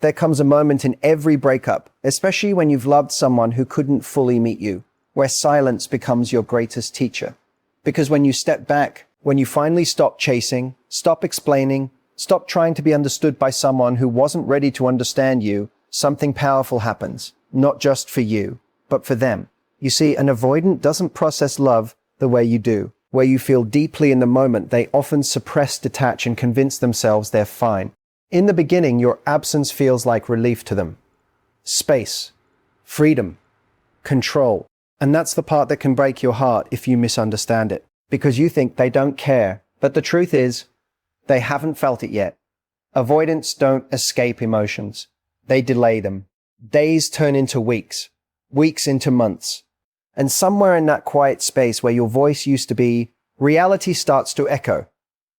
There comes a moment in every breakup, especially when you've loved someone who couldn't fully meet you, where silence becomes your greatest teacher. Because when you step back, when you finally stop chasing, stop explaining, stop trying to be understood by someone who wasn't ready to understand you, something powerful happens, not just for you, but for them. You see, an avoidant doesn't process love the way you do. Where you feel deeply in the moment, they often suppress, detach, and convince themselves they're fine. In the beginning, your absence feels like relief to them. Space, freedom, control. And that's the part that can break your heart if you misunderstand it. Because you think they don't care. But the truth is, they haven't felt it yet. Avoidants don't escape emotions. They delay them. Days turn into weeks. Weeks into months. And somewhere in that quiet space where your voice used to be, reality starts to echo.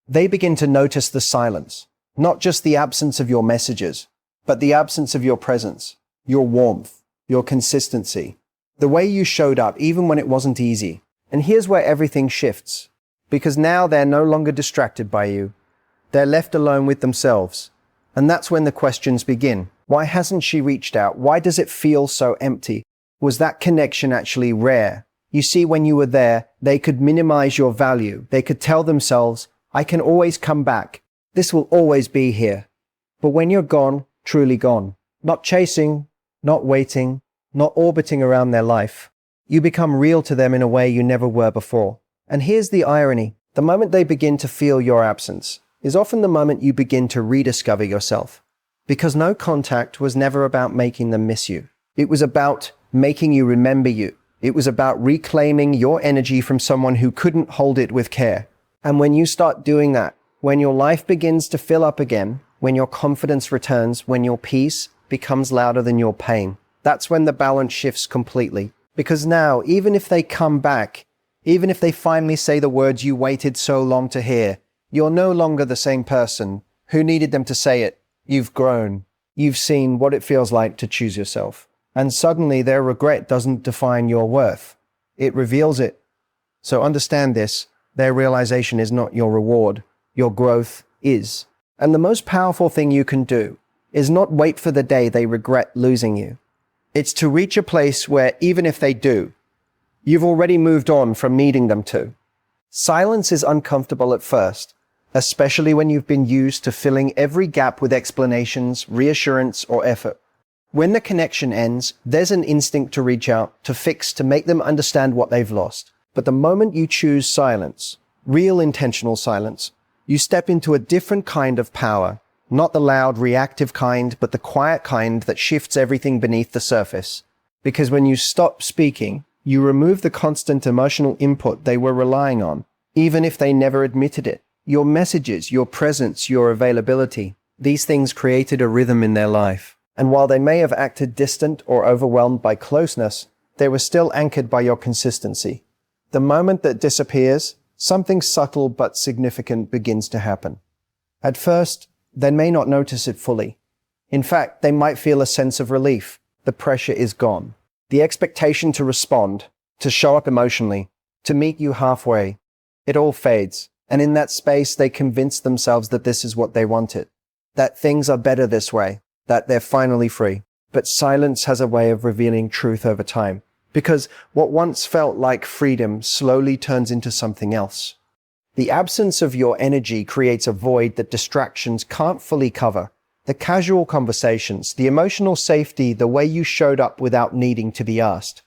They begin to notice the silence. Not just the absence of your messages, but the absence of your presence, your warmth, your consistency, the way you showed up even when it wasn't easy. And here's where everything shifts, because now they're no longer distracted by you. They're left alone with themselves. And that's when the questions begin. Why hasn't she reached out? Why does it feel so empty? Was that connection actually rare? You see, when you were there, they could minimize your value. They could tell themselves, I can always come back. This will always be here. But when you're gone, truly gone, not chasing, not waiting, not orbiting around their life, you become real to them in a way you never were before. And here's the irony. The moment they begin to feel your absence is often the moment you begin to rediscover yourself. Because no contact was never about making them miss you. It was about making you remember you. It was about reclaiming your energy from someone who couldn't hold it with care. And when you start doing that, when your life begins to fill up again, when your confidence returns, when your peace becomes louder than your pain, that's when the balance shifts completely. Because now, even if they come back, even if they finally say the words you waited so long to hear, you're no longer the same person who needed them to say it. You've grown. You've seen what it feels like to choose yourself. And suddenly their regret doesn't define your worth. It reveals it. So understand this. Their realization is not your reward. Your growth is. And the most powerful thing you can do is not wait for the day they regret losing you. It's to reach a place where even if they do, you've already moved on from needing them to. Silence is uncomfortable at first, especially when you've been used to filling every gap with explanations, reassurance, or effort. When the connection ends, there's an instinct to reach out, to fix, to make them understand what they've lost. But the moment you choose silence, real intentional silence, you step into a different kind of power, not the loud, reactive kind, but the quiet kind that shifts everything beneath the surface. Because when you stop speaking, you remove the constant emotional input they were relying on, even if they never admitted it. Your messages, your presence, your availability, these things created a rhythm in their life. And while they may have acted distant or overwhelmed by closeness, they were still anchored by your consistency. The moment that disappears, something subtle but significant begins to happen. At first, they may not notice it fully. In fact, they might feel a sense of relief. The pressure is gone. The expectation to respond, to show up emotionally, to meet you halfway, it all fades. And in that space, they convince themselves that this is what they wanted, that things are better this way, that they're finally free. But silence has a way of revealing truth over time, because what once felt like freedom slowly turns into something else. The absence of your energy creates a void that distractions can't fully cover. The casual conversations, the emotional safety, the way you showed up without needing to be asked.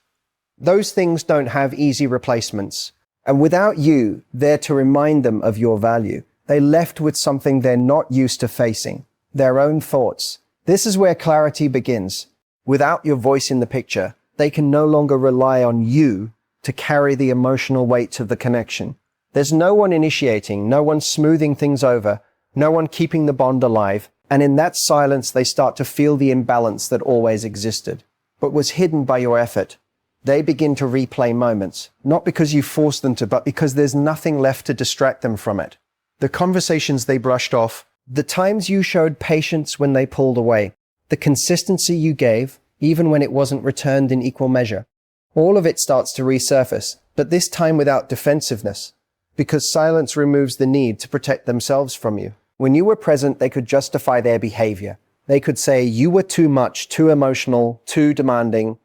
Those things don't have easy replacements. And without you there to remind them of your value, they're left with something they're not used to facing, their own thoughts. This is where clarity begins. Without your voice in the picture, they can no longer rely on you to carry the emotional weight of the connection. There's no one initiating, no one smoothing things over, no one keeping the bond alive. And in that silence, they start to feel the imbalance that always existed, but was hidden by your effort. They begin to replay moments, not because you forced them to, but because there's nothing left to distract them from it. The conversations they brushed off, the times you showed patience when they pulled away, the consistency you gave, even when it wasn't returned in equal measure. All of it starts to resurface, but this time without defensiveness, because silence removes the need to protect themselves from you. When you were present, they could justify their behavior. They could say you were too much, too emotional, too demanding.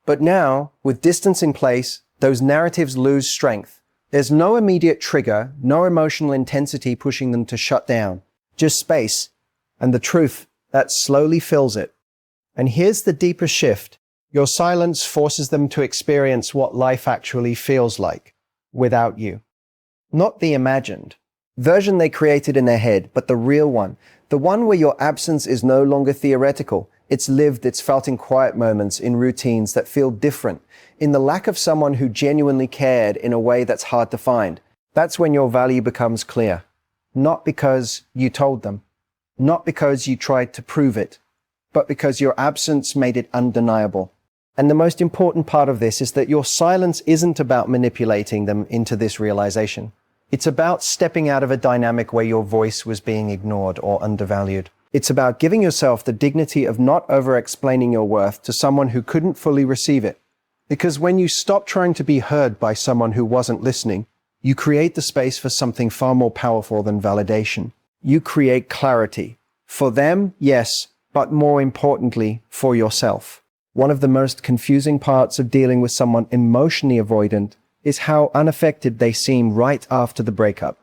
But now, with distance in place, those narratives lose strength. There's no immediate trigger, no emotional intensity pushing them to shut down. Just space, and the truth that slowly fills it. And here's the deeper shift. Your silence forces them to experience what life actually feels like without you. Not the imagined version they created in their head, but the real one. The one where your absence is no longer theoretical. It's lived, it's felt in quiet moments, in routines that feel different, in the lack of someone who genuinely cared in a way that's hard to find. That's when your value becomes clear. Not because you told them, not because you tried to prove it, but because your absence made it undeniable. And the most important part of this is that your silence isn't about manipulating them into this realization. It's about stepping out of a dynamic where your voice was being ignored or undervalued. It's about giving yourself the dignity of not over-explaining your worth to someone who couldn't fully receive it. Because when you stop trying to be heard by someone who wasn't listening, you create the space for something far more powerful than validation. You create clarity. For them, yes, but more importantly, for yourself. One of the most confusing parts of dealing with someone emotionally avoidant is how unaffected they seem right after the breakup.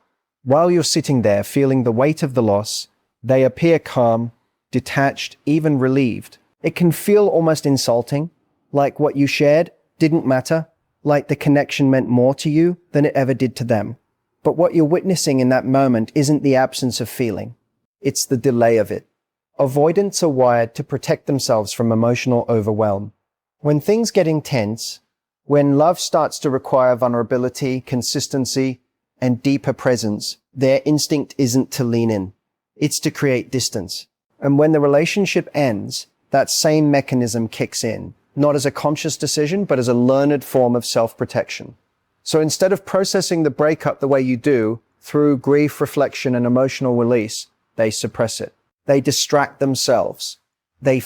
While you're sitting there feeling the weight of the loss, they appear calm, detached, even relieved. It can feel almost insulting, like what you shared didn't matter, like the connection meant more to you than it ever did to them. But what you're witnessing in that moment isn't the absence of feeling. It's the delay of it. Avoidants are wired to protect themselves from emotional overwhelm. When things get intense, when love starts to require vulnerability, consistency, and deeper presence, their instinct isn't to lean in. It's to create distance. And when the relationship ends, that same mechanism kicks in, not as a conscious decision, but as a learned form of self-protection. So instead of processing the breakup the way you do, through grief, reflection, and emotional release, they suppress it. They distract themselves. They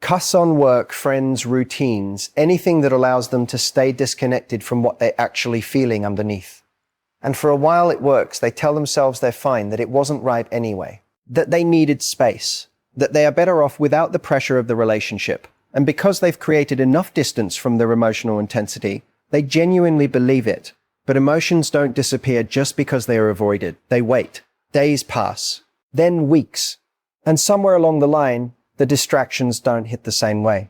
cuss on work, friends, routines, anything that allows them to stay disconnected from what they're actually feeling underneath. And for a while it works. They tell themselves they're fine, that it wasn't right anyway, that they needed space, that they are better off without the pressure of the relationship. And because they've created enough distance from their emotional intensity, they genuinely believe it. But emotions don't disappear just because they are avoided. They wait. Days pass, then weeks. And somewhere along the line, the distractions don't hit the same way.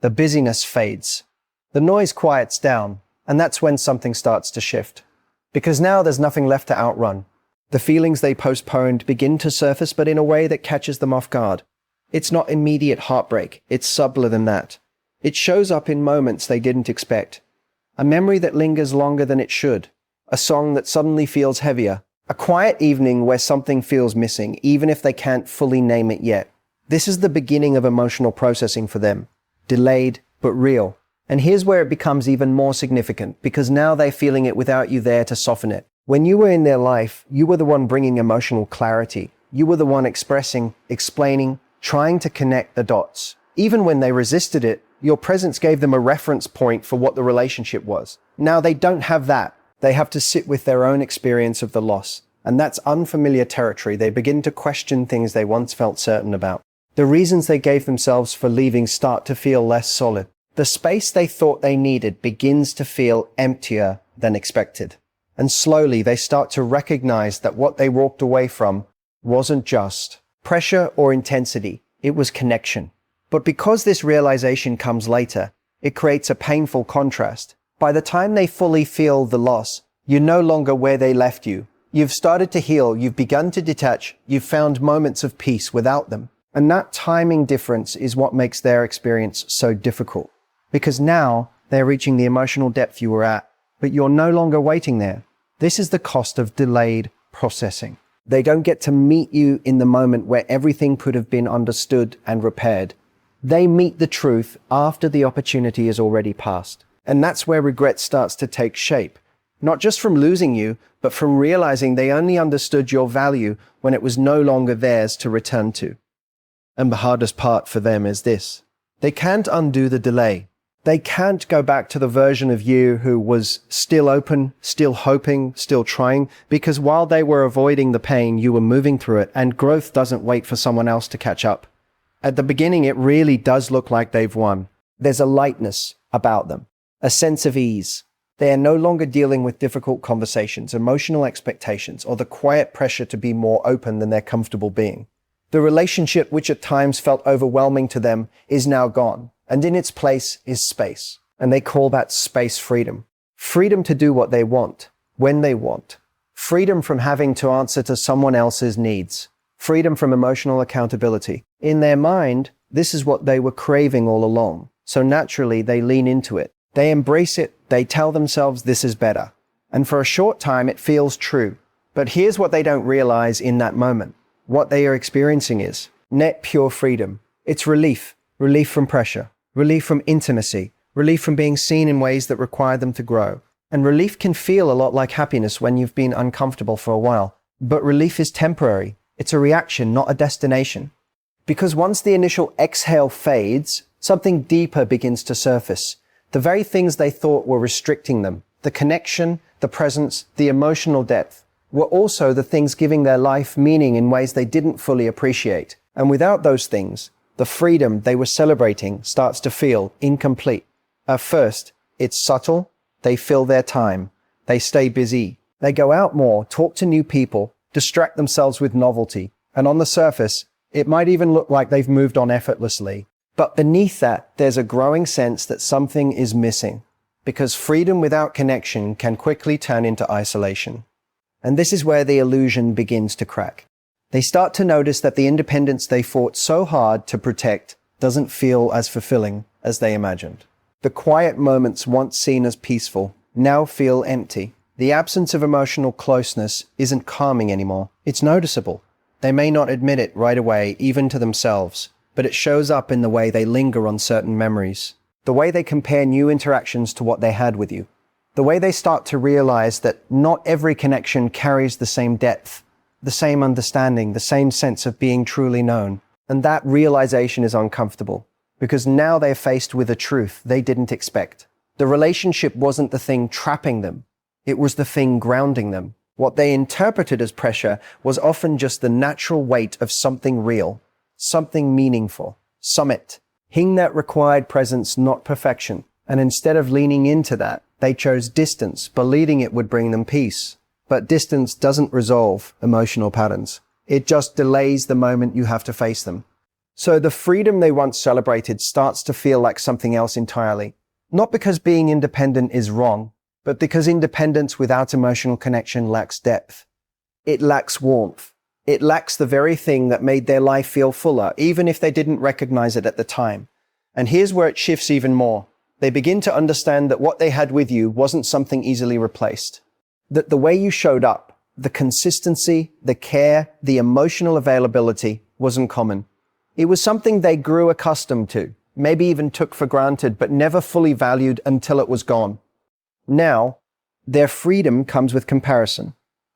The busyness fades. The noise quiets down, and that's when something starts to shift. Because now there's nothing left to outrun. The feelings they postponed begin to surface, but in a way that catches them off guard. It's not immediate heartbreak, it's subtler than that. It shows up in moments they didn't expect. A memory that lingers longer than it should. A song that suddenly feels heavier. A quiet evening where something feels missing, even if they can't fully name it yet. This is the beginning of emotional processing for them. Delayed, but real. And here's where it becomes even more significant, because now they're feeling it without you there to soften it. When you were in their life, you were the one bringing emotional clarity. You were the one expressing, explaining, trying to connect the dots. Even when they resisted it, your presence gave them a reference point for what the relationship was. Now they don't have that. They have to sit with their own experience of the loss. And that's unfamiliar territory. They begin to question things they once felt certain about. The reasons they gave themselves for leaving start to feel less solid. The space they thought they needed begins to feel emptier than expected. And slowly they start to recognize that what they walked away from wasn't just pressure or intensity, it was connection. But because this realization comes later, it creates a painful contrast. By the time they fully feel the loss, you're no longer where they left you. You've started to heal, you've begun to detach, you've found moments of peace without them. And that timing difference is what makes their experience so difficult. Because now they're reaching the emotional depth you were at, but you're no longer waiting there. This is the cost of delayed processing. They don't get to meet you in the moment where everything could have been understood and repaired. They meet the truth after the opportunity is already passed. And that's where regret starts to take shape. Not just from losing you, but from realizing they only understood your value when it was no longer theirs to return to. And the hardest part for them is this. They can't undo the delay. They can't go back to the version of you who was still open, still hoping, still trying, because while they were avoiding the pain, you were moving through it, and growth doesn't wait for someone else to catch up. At the beginning, it really does look like they've won. There's a lightness about them, a sense of ease. They are no longer dealing with difficult conversations, emotional expectations, or the quiet pressure to be more open than they're comfortable being. The relationship, which at times felt overwhelming to them, is now gone, and in its place is space. And they call that space freedom. Freedom to do what they want, when they want. Freedom from having to answer to someone else's needs. Freedom from emotional accountability. In their mind, this is what they were craving all along. So naturally, they lean into it. They embrace it. They tell themselves this is better. And for a short time, it feels true. But here's what they don't realize in that moment. What they are experiencing is net pure freedom. It's relief. Relief from pressure. Relief from intimacy. Relief from being seen in ways that require them to grow. And relief can feel a lot like happiness when you've been uncomfortable for a while. But relief is temporary. It's a reaction, not a destination. Because once the initial exhale fades, something deeper begins to surface. The very things they thought were restricting them, the connection, the presence, the emotional depth, were also the things giving their life meaning in ways they didn't fully appreciate. And without those things, the freedom they were celebrating starts to feel incomplete. At first, it's subtle. They fill their time. They stay busy. They go out more, talk to new people, distract themselves with novelty. And on the surface, it might even look like they've moved on effortlessly. But beneath that, there's a growing sense that something is missing. Because freedom without connection can quickly turn into isolation. And this is where the illusion begins to crack. They start to notice that the independence they fought so hard to protect doesn't feel as fulfilling as they imagined. The quiet moments once seen as peaceful now feel empty. The absence of emotional closeness isn't calming anymore. It's noticeable. They may not admit it right away, even to themselves, but it shows up in the way they linger on certain memories, the way they compare new interactions to what they had with you, the way they start to realize that not every connection carries the same depth, the same understanding, the same sense of being truly known. And that realization is uncomfortable, because now they're faced with a truth they didn't expect. The relationship wasn't the thing trapping them. It was the thing grounding them. What they interpreted as pressure was often just the natural weight of something real, something meaningful, summit, that required presence, not perfection. And instead of leaning into that, they chose distance, believing it would bring them peace. But distance doesn't resolve emotional patterns. It just delays the moment you have to face them. So the freedom they once celebrated starts to feel like something else entirely. Not because being independent is wrong, but because independence without emotional connection lacks depth. It lacks warmth. It lacks the very thing that made their life feel fuller, even if they didn't recognize it at the time. And here's where it shifts even more. They begin to understand that what they had with you wasn't something easily replaced. That the way you showed up, the consistency, the care, the emotional availability wasn't common. It was something they grew accustomed to, maybe even took for granted, but never fully valued until it was gone. Now, their freedom comes with comparison.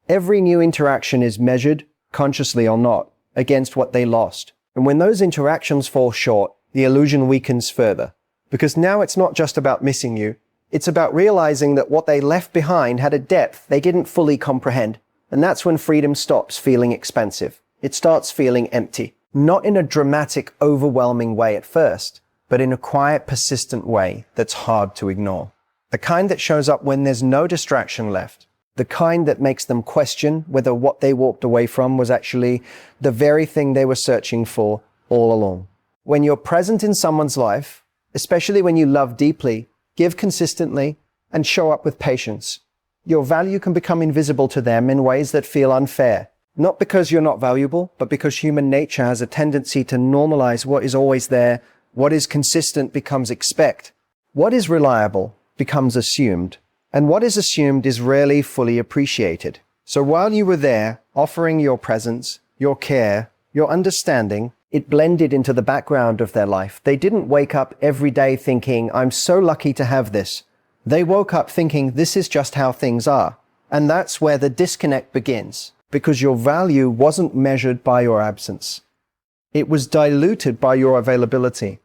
Every new interaction is measured, consciously or not, against what they lost. And when those interactions fall short, the illusion weakens further. Because now it's not just about missing you, it's about realizing that what they left behind had a depth they didn't fully comprehend. And that's when freedom stops feeling expansive. It starts feeling empty. Not in a dramatic, overwhelming way at first, but in a quiet, persistent way that's hard to ignore. The kind that shows up when there's no distraction left. The kind that makes them question whether what they walked away from was actually the very thing they were searching for all along. When you're present in someone's life, especially when you love deeply, give consistently, and show up with patience, your value can become invisible to them in ways that feel unfair. Not because you're not valuable, but because human nature has a tendency to normalize what is always there. What is consistent becomes expect. What is reliable becomes assumed. And what is assumed is rarely fully appreciated. So while you were there, offering your presence, your care, your understanding, it blended into the background of their life. They didn't wake up every day thinking, I'm so lucky to have this. They woke up thinking, this is just how things are. And that's where the disconnect begins, because your value wasn't measured by your absence. It was diluted by your availability.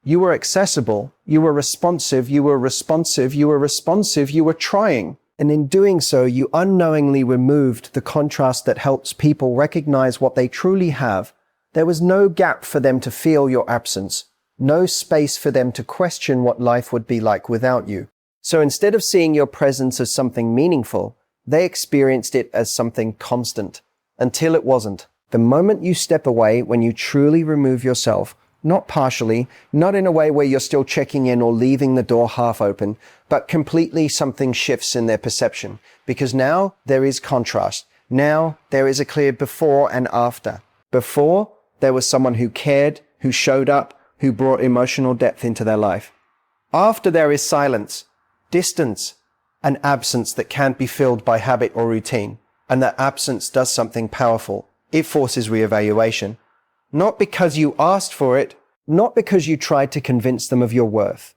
You were accessible, you were responsive, you were responsive, you were responsive, you were trying. And in doing so, you unknowingly removed the contrast that helps people recognize what they truly have, There was no gap for them to feel your absence, no space for them to question what life would be like without you. So instead of seeing your presence as something meaningful, they experienced it as something constant, until it wasn't. The moment you step away, when you truly remove yourself, not partially, not in a way where you're still checking in or leaving the door half open, but completely something shifts in their perception. Because now there is contrast. Now there is a clear before and after. Before, there was someone who cared, who showed up, who brought emotional depth into their life. After, there is silence, distance, an absence that can't be filled by habit or routine. And that absence does something powerful. It forces reevaluation. Not because you asked for it, not because you tried to convince them of your worth,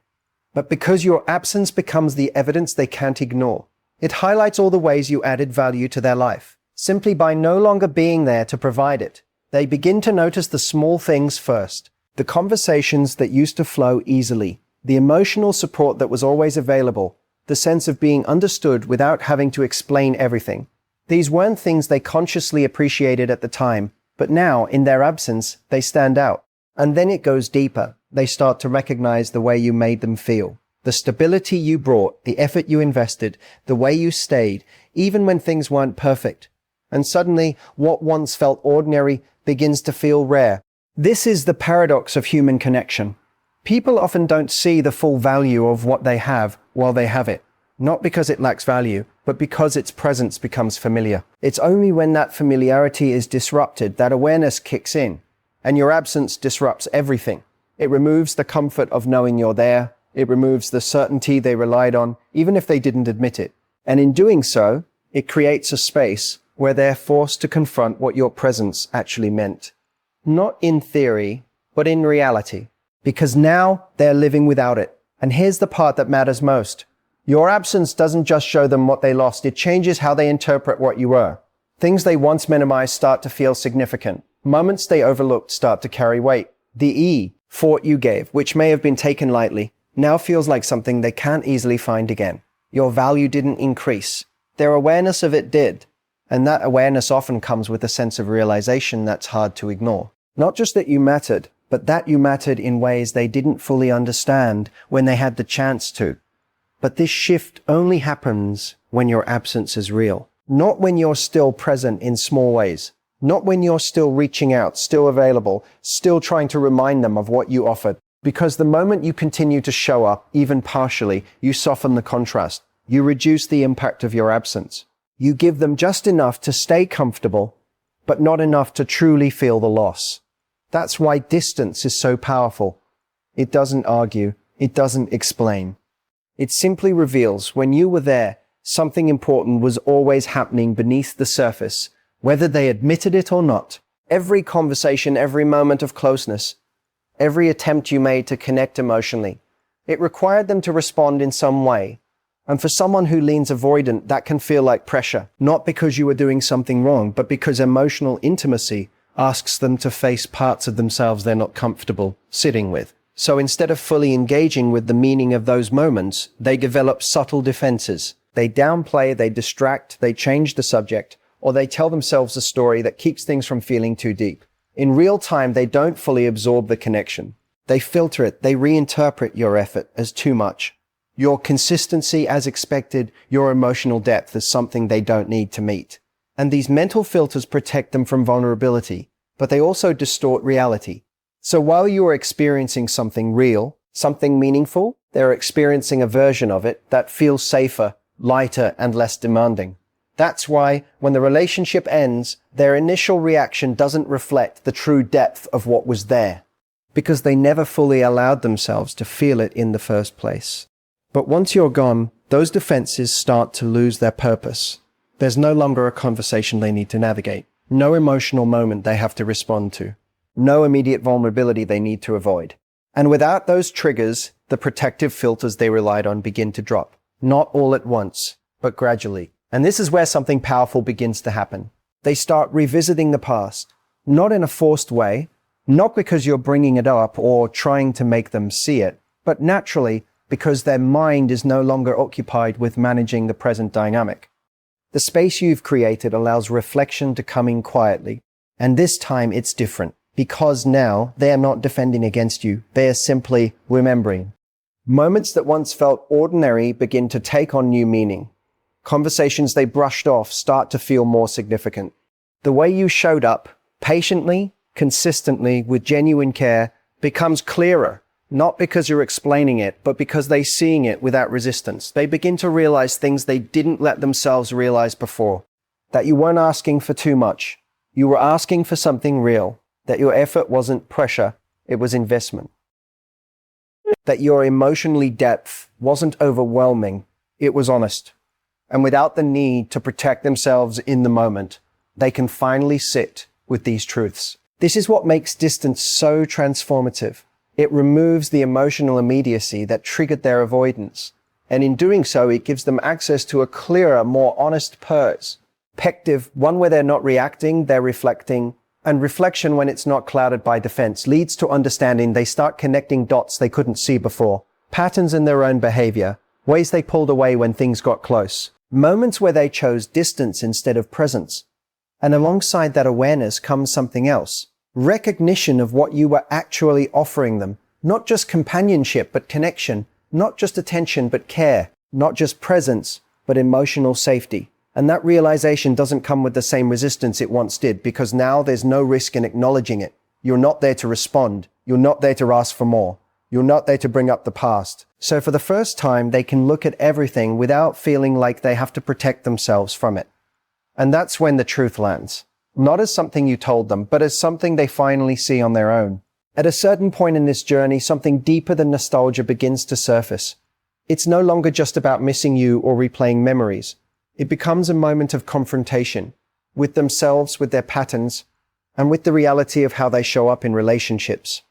but because your absence becomes the evidence they can't ignore. It highlights all the ways you added value to their life. Simply by no longer being there to provide it, they begin to notice the small things first. The conversations that used to flow easily, the emotional support that was always available, the sense of being understood without having to explain everything. These weren't things they consciously appreciated at the time, but now, in their absence, they stand out. And then it goes deeper. They start to recognize the way you made them feel. The stability you brought, the effort you invested, the way you stayed, even when things weren't perfect. And suddenly, what once felt ordinary begins to feel rare. This is the paradox of human connection. People often don't see the full value of what they have while they have it. Not because it lacks value, but because its presence becomes familiar. It's only when that familiarity is disrupted that awareness kicks in, and your absence disrupts everything. It removes the comfort of knowing you're there. It removes the certainty they relied on, even if they didn't admit it. And in doing so, it creates a space where they're forced to confront what your presence actually meant. Not in theory, but in reality. Because now they're living without it. And here's the part that matters most. Your absence doesn't just show them what they lost, it changes how they interpret what you were. Things they once minimized start to feel significant. Moments they overlooked start to carry weight. The effort you gave, which may have been taken lightly, now feels like something they can't easily find again. Your value didn't increase. Their awareness of it did. And that awareness often comes with a sense of realization that's hard to ignore. Not just that you mattered, but that you mattered in ways they didn't fully understand when they had the chance to. But this shift only happens when your absence is real. Not when you're still present in small ways. Not when you're still reaching out, still available, still trying to remind them of what you offered. Because the moment you continue to show up, even partially, you soften the contrast. You reduce the impact of your absence. You give them just enough to stay comfortable, but not enough to truly feel the loss. That's why distance is so powerful. It doesn't argue. It doesn't explain. It simply reveals when you were there, something important was always happening beneath the surface, whether they admitted it or not. Every conversation, every moment of closeness, every attempt you made to connect emotionally, it required them to respond in some way. And for someone who leans avoidant, that can feel like pressure, not because you were doing something wrong, but because emotional intimacy asks them to face parts of themselves they're not comfortable sitting with. So instead of fully engaging with the meaning of those moments, they develop subtle defenses. They downplay, they distract, they change the subject, or they tell themselves a story that keeps things from feeling too deep. In real time, they don't fully absorb the connection. They filter it, they reinterpret your effort as too much. Your consistency as expected, your emotional depth as something they don't need to meet. And these mental filters protect them from vulnerability, but they also distort reality. So while you are experiencing something real, something meaningful, they're experiencing a version of it that feels safer, lighter, and less demanding. That's why, when the relationship ends, their initial reaction doesn't reflect the true depth of what was there, because they never fully allowed themselves to feel it in the first place. But once you're gone, those defenses start to lose their purpose. There's no longer a conversation they need to navigate, no emotional moment they have to respond to, no immediate vulnerability they need to avoid. And without those triggers, the protective filters they relied on begin to drop. Not all at once, but gradually. And this is where something powerful begins to happen. They start revisiting the past, not in a forced way, not because you're bringing it up or trying to make them see it, but naturally because their mind is no longer occupied with managing the present dynamic. The space you've created allows reflection to come in quietly, and this time it's different. because now they are not defending against you. They are simply remembering. Moments that once felt ordinary begin to take on new meaning. Conversations they brushed off start to feel more significant. The way you showed up, patiently, consistently, with genuine care, becomes clearer, not because you're explaining it, but because they're seeing it without resistance. They begin to realize things they didn't let themselves realize before. That you weren't asking for too much. You were asking for something real. That your effort wasn't pressure, it was investment. That your emotionally depth wasn't overwhelming, it was honest. And without the need to protect themselves in the moment, they can finally sit with these truths. This is what makes distance so transformative. It removes the emotional immediacy that triggered their avoidance. And in doing so, it gives them access to a clearer, more honest perspective, one where they're not reacting, they're reflecting. And reflection, when it's not clouded by defense, leads to understanding. They start connecting dots they couldn't see before. Patterns in their own behavior, ways they pulled away when things got close. Moments where they chose distance instead of presence. And alongside that awareness comes something else. Recognition of what you were actually offering them. Not just companionship, but connection. Not just attention, but care. Not just presence, but emotional safety. And that realization doesn't come with the same resistance it once did, because now there's no risk in acknowledging it. You're not there to respond. You're not there to ask for more. You're not there to bring up the past. So for the first time, they can look at everything without feeling like they have to protect themselves from it. And that's when the truth lands. Not as something you told them, but as something they finally see on their own. At a certain point in this journey, something deeper than nostalgia begins to surface. It's no longer just about missing you or replaying memories. It becomes a moment of confrontation with themselves, with their patterns, and with the reality of how they show up in relationships.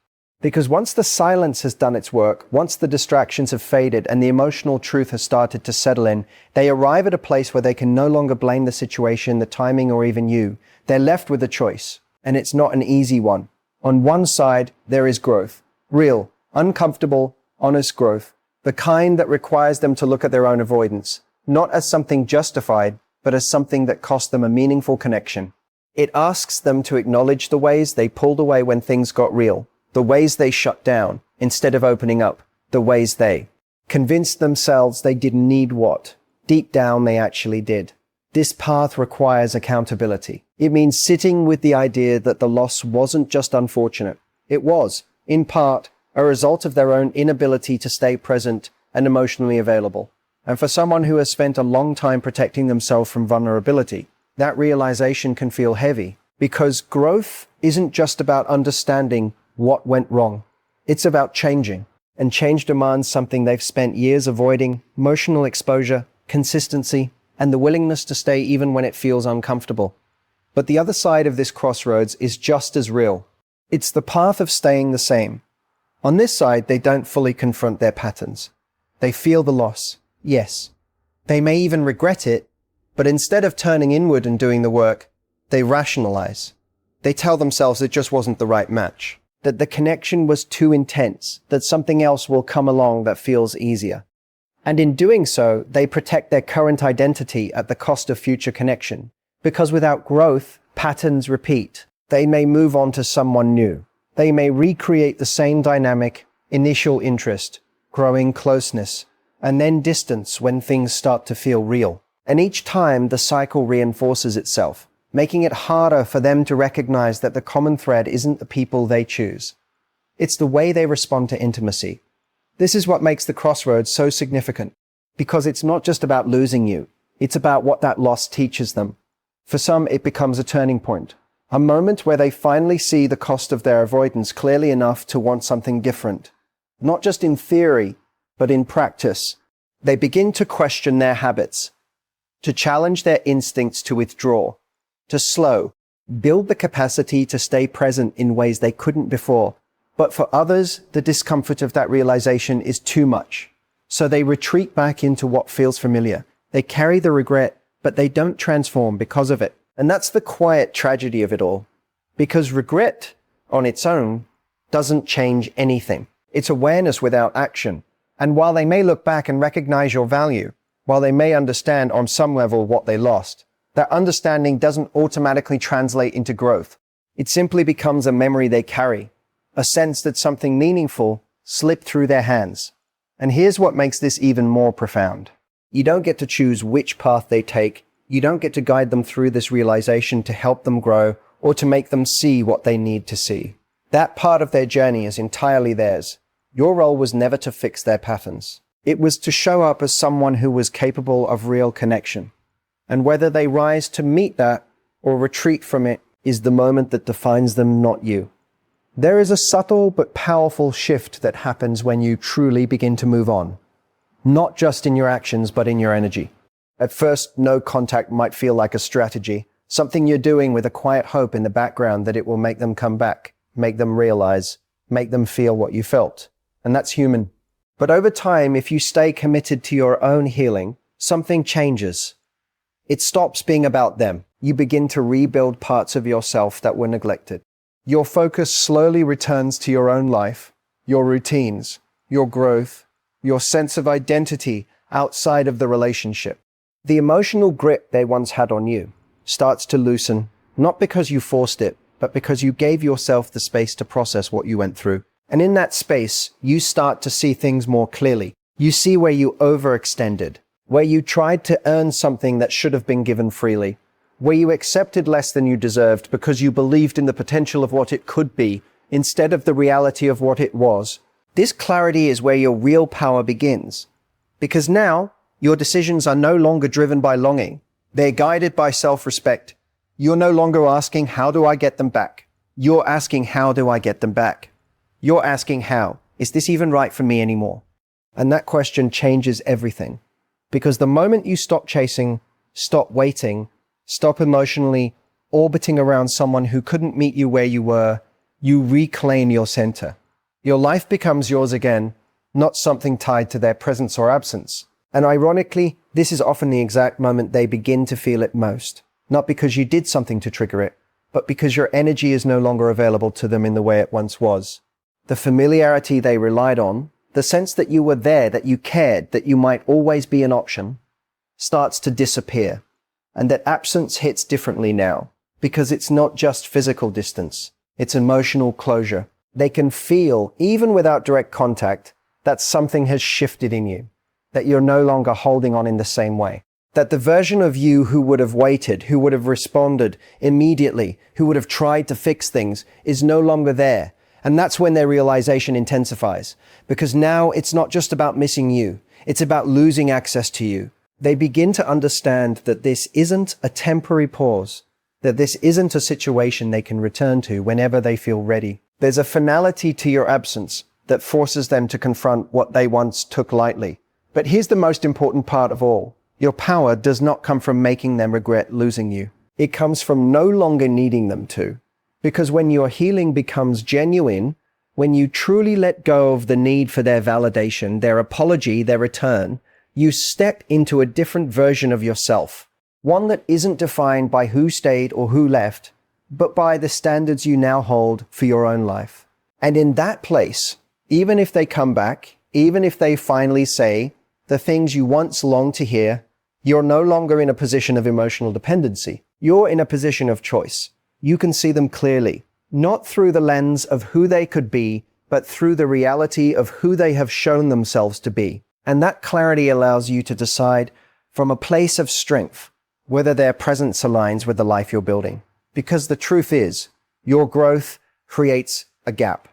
Because once the silence has done its work, once the distractions have faded and the emotional truth has started to settle in, they arrive at a place where they can no longer blame the situation, the timing, or even you. They're left with a choice, and it's not an easy one. On one side, there is growth. Real, uncomfortable, honest growth. The kind that requires them to look at their own avoidance, not as something justified, but as something that cost them a meaningful connection. It asks them to acknowledge the ways they pulled away when things got real, the ways they shut down instead of opening up, the ways they convinced themselves they didn't need what deep down they actually did. This path requires accountability. It means sitting with the idea that the loss wasn't just unfortunate. It was, in part, a result of their own inability to stay present and emotionally available. And for someone who has spent a long time protecting themselves from vulnerability, that realization can feel heavy, because growth isn't just about understanding what went wrong. It's about changing, and change demands something they've spent years avoiding: emotional exposure, consistency, and the willingness to stay even when it feels uncomfortable. But the other side of this crossroads is just as real. It's the path of staying the same. On this side, they don't fully confront their patterns. They feel the loss. Yes, they may even regret it, but instead of turning inward and doing the work, they rationalize. They tell themselves it just wasn't the right match, that the connection was too intense, that something else will come along that feels easier. And in doing so, they protect their current identity at the cost of future connection. Because without growth, patterns repeat. They may move on to someone new. They may recreate the same dynamic, initial interest, growing closeness, and then distance when things start to feel real. And each time, the cycle reinforces itself, making it harder for them to recognize that the common thread isn't the people they choose. It's the way they respond to intimacy. This is what makes the crossroads so significant, because it's not just about losing you. It's about what that loss teaches them. For some, it becomes a turning point, a moment where they finally see the cost of their avoidance clearly enough to want something different. Not just in theory, but in practice. They begin to question their habits, to challenge their instincts to withdraw, to slow, build the capacity to stay present in ways they couldn't before. But for others, the discomfort of that realization is too much. So they retreat back into what feels familiar. They carry the regret, but they don't transform because of it. And that's the quiet tragedy of it all. Because regret, on its own, doesn't change anything. It's awareness without action. And while they may look back and recognize your value, while they may understand on some level what they lost, that understanding doesn't automatically translate into growth. It simply becomes a memory they carry, a sense that something meaningful slipped through their hands. And here's what makes this even more profound. You don't get to choose which path they take. You don't get to guide them through this realization to help them grow or to make them see what they need to see. That part of their journey is entirely theirs. Your role was never to fix their patterns. It was to show up as someone who was capable of real connection. And whether they rise to meet that or retreat from it is the moment that defines them, not you. There is a subtle but powerful shift that happens when you truly begin to move on. Not just in your actions, but in your energy. At first, no contact might feel like a strategy, something you're doing with a quiet hope in the background that it will make them come back, make them realize, make them feel what you felt. And that's human. But over time, if you stay committed to your own healing, something changes. It stops being about them. You begin to rebuild parts of yourself that were neglected. Your focus slowly returns to your own life, your routines, your growth, your sense of identity outside of the relationship. The emotional grip they once had on you starts to loosen, not because you forced it, but because you gave yourself the space to process what you went through. And in that space, you start to see things more clearly. You see where you overextended, where you tried to earn something that should have been given freely, where you accepted less than you deserved because you believed in the potential of what it could be instead of the reality of what it was. This clarity is where your real power begins. Because now, your decisions are no longer driven by longing. They're guided by self-respect. You're no longer asking, how do I get them back? You're asking, how do I get them back? You're asking, how? Is this even right for me anymore? And that question changes everything. Because the moment you stop chasing, stop waiting, stop emotionally orbiting around someone who couldn't meet you where you were, you reclaim your center. Your life becomes yours again, not something tied to their presence or absence. And ironically, this is often the exact moment they begin to feel it most. Not because you did something to trigger it, but because your energy is no longer available to them in the way it once was. The familiarity they relied on, the sense that you were there, that you cared, that you might always be an option, starts to disappear. And that absence hits differently now, because it's not just physical distance, it's emotional closure. They can feel, even without direct contact, that something has shifted in you, that you're no longer holding on in the same way, that the version of you who would have waited, who would have responded immediately, who would have tried to fix things, is no longer there. And that's when their realization intensifies, because now it's not just about missing you, it's about losing access to you. They begin to understand that this isn't a temporary pause, that this isn't a situation they can return to whenever they feel ready. There's a finality to your absence that forces them to confront what they once took lightly. But here's the most important part of all. Your power does not come from making them regret losing you. It comes from no longer needing them to. Because when your healing becomes genuine, when you truly let go of the need for their validation, their apology, their return, you step into a different version of yourself. One that isn't defined by who stayed or who left, but by the standards you now hold for your own life. And in that place, even if they come back, even if they finally say the things you once longed to hear, you're no longer in a position of emotional dependency. You're in a position of choice. You can see them clearly, not through the lens of who they could be, but through the reality of who they have shown themselves to be. And that clarity allows you to decide from a place of strength whether their presence aligns with the life you're building. Because the truth is, your growth creates a gap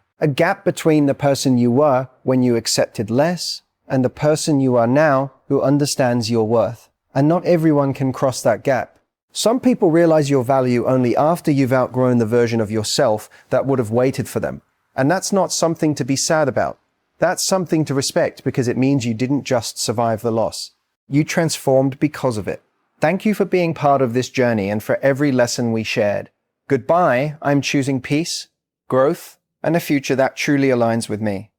between the person you were when you accepted less and the person you are now who understands your worth. And not everyone can cross that gap. Some people realize your value only after you've outgrown the version of yourself that would have waited for them. And that's not something to be sad about. That's something to respect because it means you didn't just survive the loss. You transformed because of it. Thank you for being part of this journey and for every lesson we shared. Goodbye, I'm choosing peace, growth, and a future that truly aligns with me.